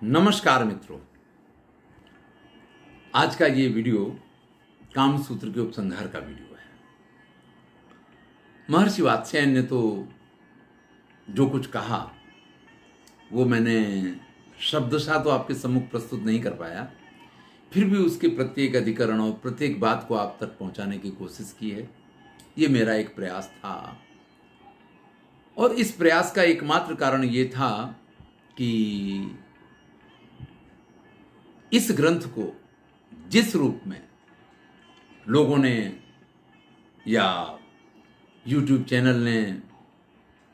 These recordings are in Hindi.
नमस्कार मित्रों। आज का ये वीडियो काम सूत्र के उपसंहार का वीडियो है। महर्षि वात्स्यायन ने तो जो कुछ कहा वो मैंने शब्दशः तो आपके सम्मुख प्रस्तुत नहीं कर पाया, फिर भी उसके प्रत्येक अधिकरण और प्रत्येक बात को आप तक पहुंचाने की कोशिश की है। ये मेरा एक प्रयास था और इस प्रयास का एकमात्र कारण ये था कि इस ग्रंथ को जिस रूप में लोगों ने या YouTube चैनल ने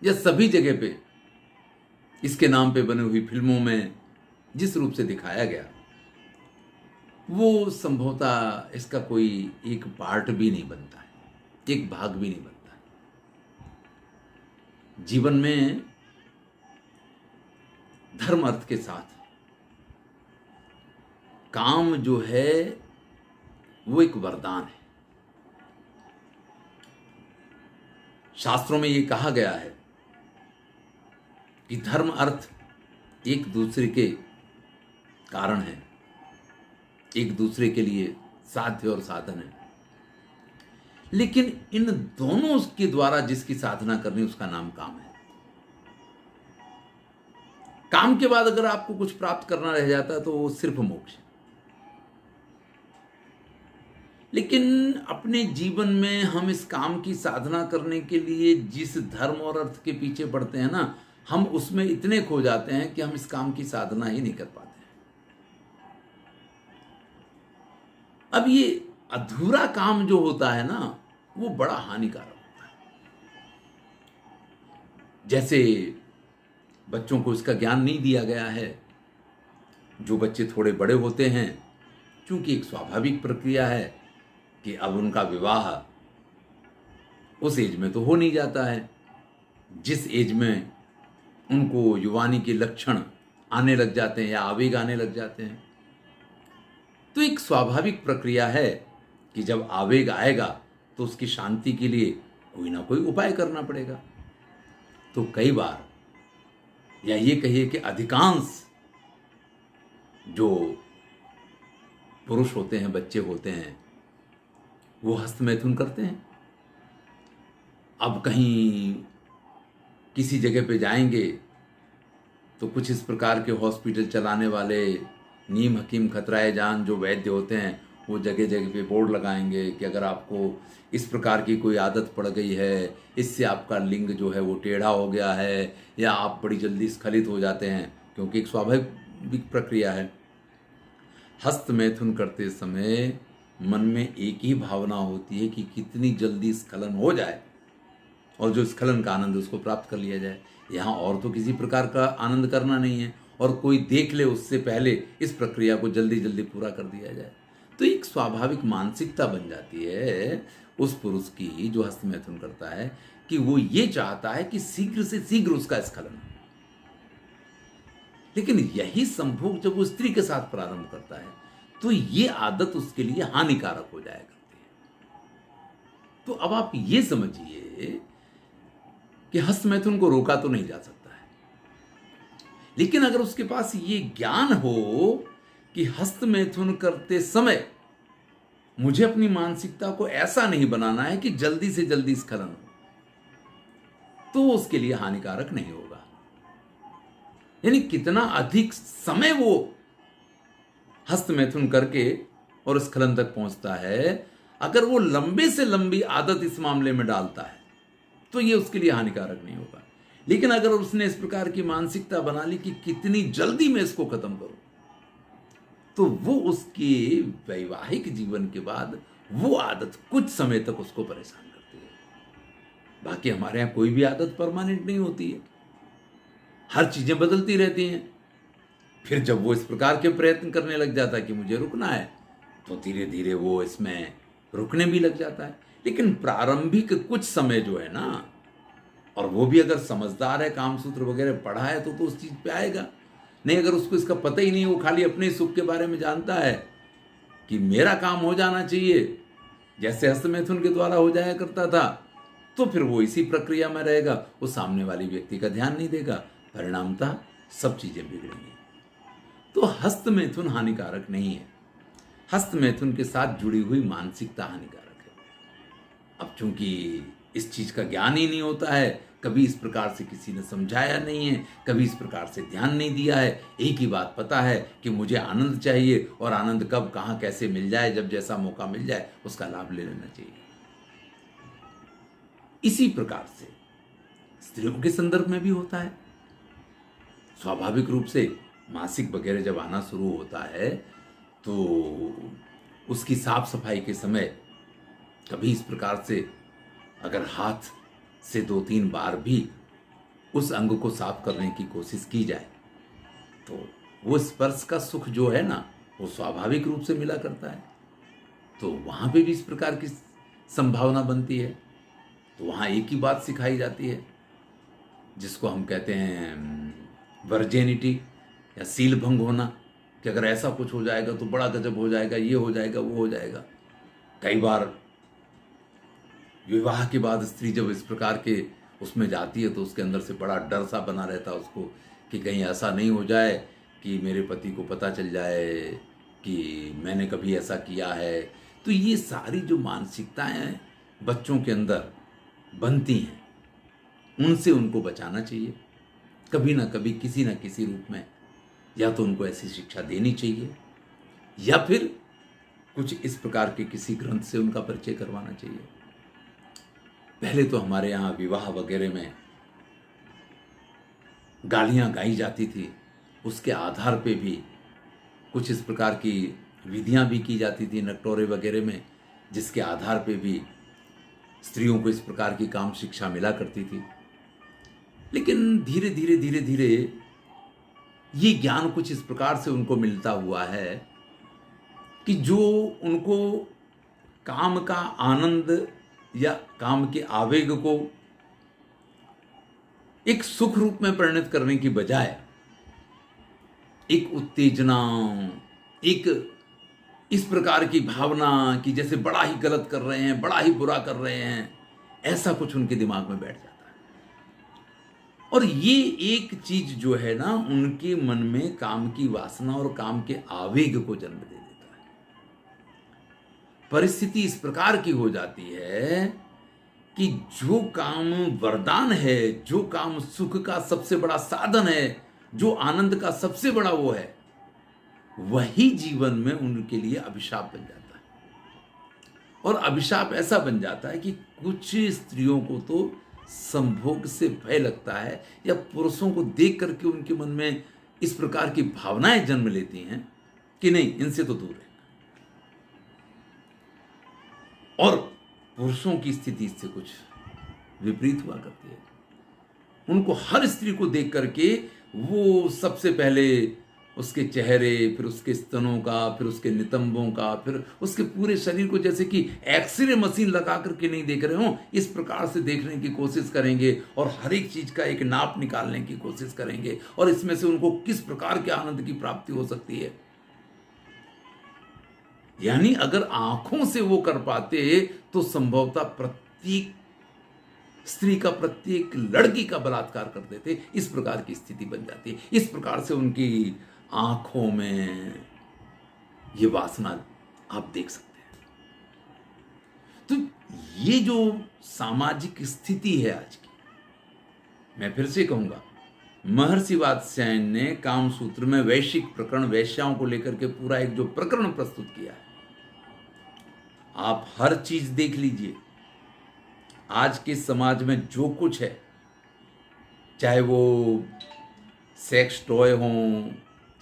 या सभी जगह पे इसके नाम पे बनी हुई फिल्मों में जिस रूप से दिखाया गया, वो संभवतः इसका कोई एक पार्ट भी नहीं बनता है, एक भाग भी नहीं बनता है। जीवन में धर्म अर्थ के साथ काम जो है वो एक वरदान है। शास्त्रों में ये कहा गया है कि धर्म अर्थ एक दूसरे के कारण है, एक दूसरे के लिए साध्य और साधन है, लेकिन इन दोनों के द्वारा जिसकी साधना करनी उसका नाम काम है। काम के बाद अगर आपको कुछ प्राप्त करना रह जाता है तो वो सिर्फ मोक्ष है। लेकिन अपने जीवन में हम इस काम की साधना करने के लिए जिस धर्म और अर्थ के पीछे पड़ते हैं ना, हम उसमें इतने खो जाते हैं कि हम इस काम की साधना ही नहीं कर पाते हैं। अब ये अधूरा काम जो होता है ना, वो बड़ा हानिकारक होता है। जैसे बच्चों को इसका ज्ञान नहीं दिया गया है। जो बच्चे थोड़े बड़े होते हैं, क्योंकि एक स्वाभाविक प्रक्रिया है कि अब उनका विवाह उस एज में तो हो नहीं जाता है जिस एज में उनको युवानी के लक्षण आने लग जाते हैं या आवेग आने लग जाते हैं। तो एक स्वाभाविक प्रक्रिया है कि जब आवेग आएगा तो उसकी शांति के लिए कोई ना कोई उपाय करना पड़ेगा। तो कई बार, या ये कहिए कि अधिकांश जो पुरुष होते हैं, बच्चे होते हैं, वो हस्तमैथुन करते हैं। अब कहीं किसी जगह पे जाएंगे तो कुछ इस प्रकार के हॉस्पिटल चलाने वाले नीम हकीम खतराए जान जो वैद्य होते हैं, वो जगह जगह पे बोर्ड लगाएंगे कि अगर आपको इस प्रकार की कोई आदत पड़ गई है, इससे आपका लिंग जो है वो टेढ़ा हो गया है, या आप बड़ी जल्दी स्खलित हो जाते हैं, क्योंकि एक स्वाभाविक प्रक्रिया है। हस्तमैथुन करते समय मन में एक ही भावना होती है कि कितनी जल्दी स्खलन हो जाए और जो स्खलन का आनंद उसको प्राप्त कर लिया जाए। यहाँ और तो किसी प्रकार का आनंद करना नहीं है, और कोई देख ले उससे पहले इस प्रक्रिया को जल्दी जल्दी पूरा कर दिया जाए। तो एक स्वाभाविक मानसिकता बन जाती है उस पुरुष की जो हस्तमैथुन करता है कि वो ये चाहता है कि शीघ्र से शीघ्र उसका स्खलन हो। लेकिन यही संभोग जब वो स्त्री के साथ प्रारंभ करता है तो ये आदत उसके लिए हानिकारक हो जाया करती है। तो अब आप ये समझिए कि हस्तमैथुन को रोका तो नहीं जा सकता है, लेकिन अगर उसके पास ये ज्ञान हो कि हस्तमैथुन करते समय मुझे अपनी मानसिकता को ऐसा नहीं बनाना है कि जल्दी से जल्दी स्खलन हो, तो उसके लिए हानिकारक नहीं होगा। यानी कितना अधिक समय वो हस्तमैथुन करके और स्खलन तक पहुंचता है, अगर वो लंबे से लंबी आदत इस मामले में डालता है तो ये उसके लिए हानिकारक नहीं होगा। लेकिन अगर उसने इस प्रकार की मानसिकता बना ली कि कितनी जल्दी मैं इसको खत्म करूं, तो वो उसके वैवाहिक जीवन के बाद वो आदत कुछ समय तक उसको परेशान करती है। बाकी हमारे यहां कोई भी आदत परमानेंट नहीं होती है, हर चीजें बदलती रहती हैं। फिर जब वो इस प्रकार के प्रयत्न करने लग जाता है कि मुझे रुकना है, तो धीरे धीरे वो इसमें रुकने भी लग जाता है। लेकिन प्रारंभिक कुछ समय जो है ना, और वो भी अगर समझदार है, कामसूत्र वगैरह पढ़ा है, तो उस चीज पे आएगा। नहीं, अगर उसको इसका पता ही नहीं, वो खाली अपने सुख के बारे में जानता है कि मेरा काम हो जाना चाहिए, जैसे हस्तमैथुन के द्वारा हो जाया करता था, तो फिर वो इसी प्रक्रिया में रहेगा। वो सामने वाली व्यक्ति का ध्यान नहीं देगा, परिणामतः सब चीजें बिगड़ेंगी। तो हस्त मैथुन हानिकारक नहीं है। हस्त मैथुन के साथ जुड़ी हुई मानसिकता हानिकारक है। अब चूंकि इस चीज का ज्ञान ही नहीं होता है, कभी इस प्रकार से किसी ने समझाया नहीं है, कभी इस प्रकार से ध्यान नहीं दिया है, एक ही बात पता है कि मुझे आनंद चाहिए और आनंद कब कहाँ कैसे मिल जाए, जब जैसा मौका मिल जाए उसका लाभ ले लेना चाहिए। इसी प्रकार से स्त्रियों के संदर्भ में भी होता है। स्वाभाविक रूप से मासिक वगैरह जब आना शुरू होता है तो उसकी साफ सफाई के समय कभी इस प्रकार से अगर हाथ से 2-3 बार भी उस अंग को साफ करने की कोशिश की जाए तो वो स्पर्श का सुख जो है ना, वो स्वाभाविक रूप से मिला करता है। तो वहां पे भी इस प्रकार की संभावना बनती है। तो वहां एक ही बात सिखाई जाती है जिसको हम कहते हैं वर्जेनिटी या सील भंग होना, कि अगर ऐसा कुछ हो जाएगा तो बड़ा गजब हो जाएगा, ये हो जाएगा, वो हो जाएगा। कई बार विवाह के बाद स्त्री जब इस प्रकार के उसमें जाती है तो उसके अंदर से बड़ा डर सा बना रहता है उसको, कि कहीं ऐसा नहीं हो जाए कि मेरे पति को पता चल जाए कि मैंने कभी ऐसा किया है। तो ये सारी जो मानसिकताएं बच्चों के अंदर बनती हैं, उनसे उनको बचाना चाहिए। कभी ना कभी किसी ना किसी रूप में या तो उनको ऐसी शिक्षा देनी चाहिए या फिर कुछ इस प्रकार के किसी ग्रंथ से उनका परिचय करवाना चाहिए। पहले तो हमारे यहाँ विवाह वगैरह में गालियां गाई जाती थी, उसके आधार पे भी कुछ इस प्रकार की विधियां भी की जाती थी नटोरे वगैरह में, जिसके आधार पे भी स्त्रियों को इस प्रकार की काम शिक्षा मिला करती थी। लेकिन धीरे धीरे धीरे धीरे ये ज्ञान कुछ इस प्रकार से उनको मिलता हुआ है कि जो उनको काम का आनंद या काम के आवेग को एक सुख रूप में परिणत करने की बजाय एक उत्तेजना, एक इस प्रकार की भावना कि जैसे बड़ा ही गलत कर रहे हैं, बड़ा ही बुरा कर रहे हैं, ऐसा कुछ उनके दिमाग में बैठ जाता है। और ये एक चीज जो है ना, उनके मन में काम की वासना और काम के आवेग को जन्म दे देता है। परिस्थिति इस प्रकार की हो जाती है कि जो काम वरदान है, जो काम सुख का सबसे बड़ा साधन है, जो आनंद का सबसे बड़ा वो है, वही जीवन में उनके लिए अभिशाप बन जाता है। और अभिशाप ऐसा बन जाता है कि कुछ स्त्रियों को तो संभोग से भय लगता है, या पुरुषों को देख करके उनके मन में इस प्रकार की भावनाएं जन्म लेती हैं कि नहीं, इनसे तो दूर है। और पुरुषों की स्थिति इससे कुछ विपरीत हुआ करती है। उनको हर स्त्री को देख करके वो सबसे पहले उसके चेहरे, फिर उसके स्तनों का, फिर उसके नितंबों का, फिर उसके पूरे शरीर को जैसे कि एक्सरे मशीन लगा करके नहीं देख रहे हो, इस प्रकार से देखने की कोशिश करेंगे और हर एक चीज का एक नाप निकालने की कोशिश करेंगे और इसमें से उनको किस प्रकार के आनंद की प्राप्ति हो सकती है। यानी अगर आंखों से वो कर पाते तो संभवतः प्रत्येक स्त्री का, प्रत्येक लड़की का बलात्कार कर देते। इस प्रकार की स्थिति बन जाती है। इस प्रकार से उनकी आंखों में ये वासना आप देख सकते हैं। तो ये जो सामाजिक स्थिति है आज की, मैं फिर से कहूंगा, महर्षि वात्स्यायन ने कामसूत्र में वैश्विक प्रकरण, वैश्याओं को लेकर के पूरा एक जो प्रकरण प्रस्तुत किया है, आप हर चीज देख लीजिए। आज के समाज में जो कुछ है, चाहे वो सेक्स टॉय हों,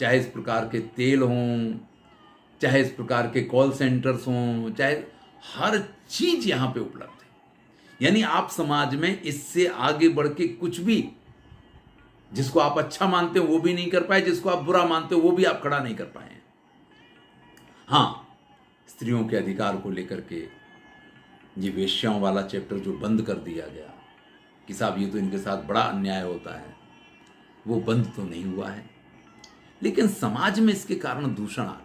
चाहे इस प्रकार के तेल हों, चाहे इस प्रकार के कॉल सेंटर्स हों, चाहे हर चीज यहां पे उपलब्ध है। यानी आप समाज में इससे आगे बढ़ के कुछ भी, जिसको आप अच्छा मानते हो वो भी नहीं कर पाए, जिसको आप बुरा मानते हो वो भी आप खड़ा नहीं कर पाए। हां, स्त्रियों के अधिकार को लेकर के ये वेश्याओं वाला चैप्टर जो बंद कर दिया गया कि साहब ये तो इनके साथ बड़ा अन्याय होता है, वो बंद तो नहीं हुआ है, लेकिन समाज में इसके कारण दूषण आ गया।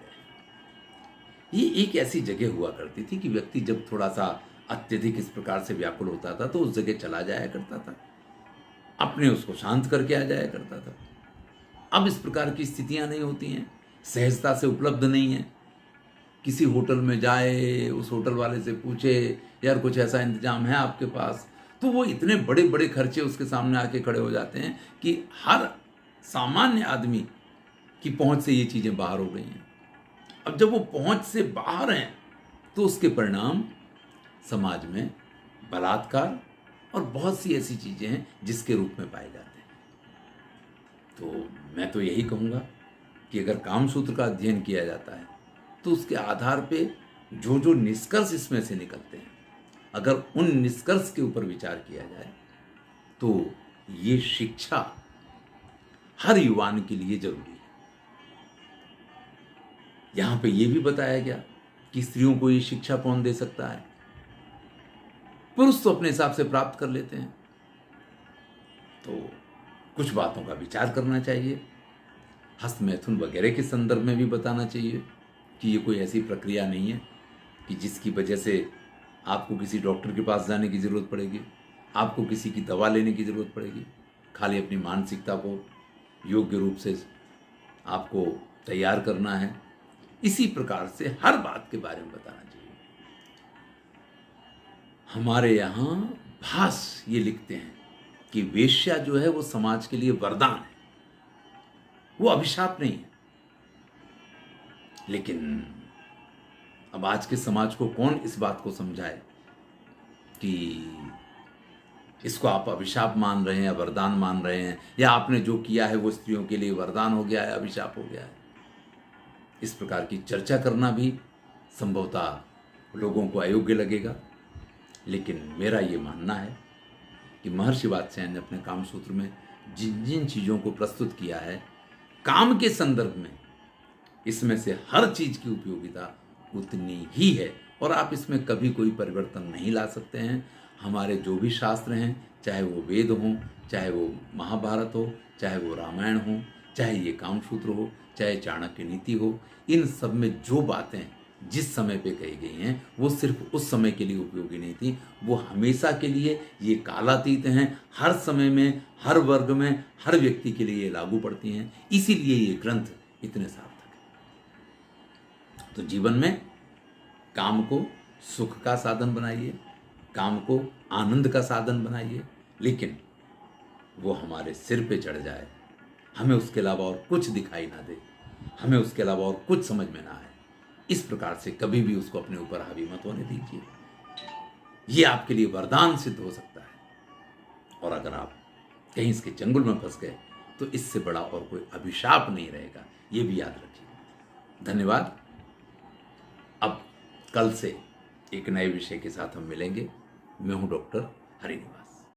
ये एक ऐसी जगह हुआ करती थी कि व्यक्ति जब थोड़ा सा अत्यधिक इस प्रकार से व्याकुल होता था तो उस जगह चला जाया करता था, अपने उसको शांत करके आ जाया करता था। अब इस प्रकार की स्थितियां नहीं होती हैं। सहजता से उपलब्ध नहीं है। किसी होटल में जाए, उस होटल वाले से पूछे यार कुछ ऐसा इंतजाम है आपके पास, तो वो इतने बड़े बड़े खर्चे उसके सामने आके खड़े हो जाते हैं कि हर सामान्य आदमी की पहुंच से ये चीज़ें बाहर हो गई हैं। अब जब वो पहुंच से बाहर हैं तो उसके परिणाम समाज में बलात्कार और बहुत सी ऐसी चीज़ें हैं जिसके रूप में पाए जाते हैं। तो मैं तो यही कहूँगा कि अगर कामसूत्र का अध्ययन किया जाता है तो उसके आधार पे जो जो निष्कर्ष इसमें से निकलते हैं, अगर उन निष्कर्ष के ऊपर विचार किया जाए तो ये शिक्षा हर युवान के लिए जरूरी है। यहाँ पे ये भी बताया गया कि स्त्रियों को ये शिक्षा कौन दे सकता है, पुरुष तो अपने हिसाब से प्राप्त कर लेते हैं। तो कुछ बातों का विचार करना चाहिए, हस्तमैथुन वगैरह के संदर्भ में भी बताना चाहिए कि ये कोई ऐसी प्रक्रिया नहीं है कि जिसकी वजह से आपको किसी डॉक्टर के पास जाने की ज़रूरत पड़ेगी, आपको किसी की दवा लेने की ज़रूरत पड़ेगी। खाली अपनी मानसिकता को योग्य रूप से आपको तैयार करना है। इसी प्रकार से हर बात के बारे में बताना चाहिए। हमारे यहाँ भास ये लिखते हैं कि वेश्या जो है वो समाज के लिए वरदान है, वो अभिशाप नहीं है। लेकिन अब आज के समाज को कौन इस बात को समझाए कि इसको आप अभिशाप मान रहे हैं या वरदान मान रहे हैं, या आपने जो किया है वो स्त्रियों के लिए वरदान हो गया है, अभिशाप हो गया है। इस प्रकार की चर्चा करना भी संभवतः लोगों को अयोग्य लगेगा। लेकिन मेरा ये मानना है कि महर्षि वात्स्यायन ने अपने कामसूत्र में जिन जिन चीज़ों को प्रस्तुत किया है काम के संदर्भ में, इसमें से हर चीज़ की उपयोगिता उतनी ही है और आप इसमें कभी कोई परिवर्तन नहीं ला सकते हैं। हमारे जो भी शास्त्र हैं, चाहे वो वेद हों, चाहे वो महाभारत हो, चाहे वो रामायण हो, चाहे ये कामसूत्र हो, चाहे चाणक्य नीति हो, इन सब में जो बातें जिस समय पे कही गई हैं वो सिर्फ उस समय के लिए उपयोगी नहीं थी, वो हमेशा के लिए ये कालातीत हैं। हर समय में, हर वर्ग में, हर व्यक्ति के लिए ये लागू पड़ती हैं। इसीलिए ये ग्रंथ इतने सार्थक है। तो जीवन में काम को सुख का साधन बनाइए, काम को आनंद का साधन बनाइए, लेकिन वो हमारे सिर पे चढ़ जाए, हमें उसके अलावा और कुछ दिखाई ना दे, हमें उसके अलावा और कुछ समझ में ना आए, इस प्रकार से कभी भी उसको अपने ऊपर हावी मत होने दीजिए। ये आपके लिए वरदान सिद्ध हो सकता है। और अगर आप कहीं इसके चंगुल में फंस गए तो इससे बड़ा और कोई अभिशाप नहीं रहेगा, ये भी याद रखिए। धन्यवाद। अब कल से एक नए विषय के साथ हम मिलेंगे। मैं हूं डॉक्टर हरिनिवास।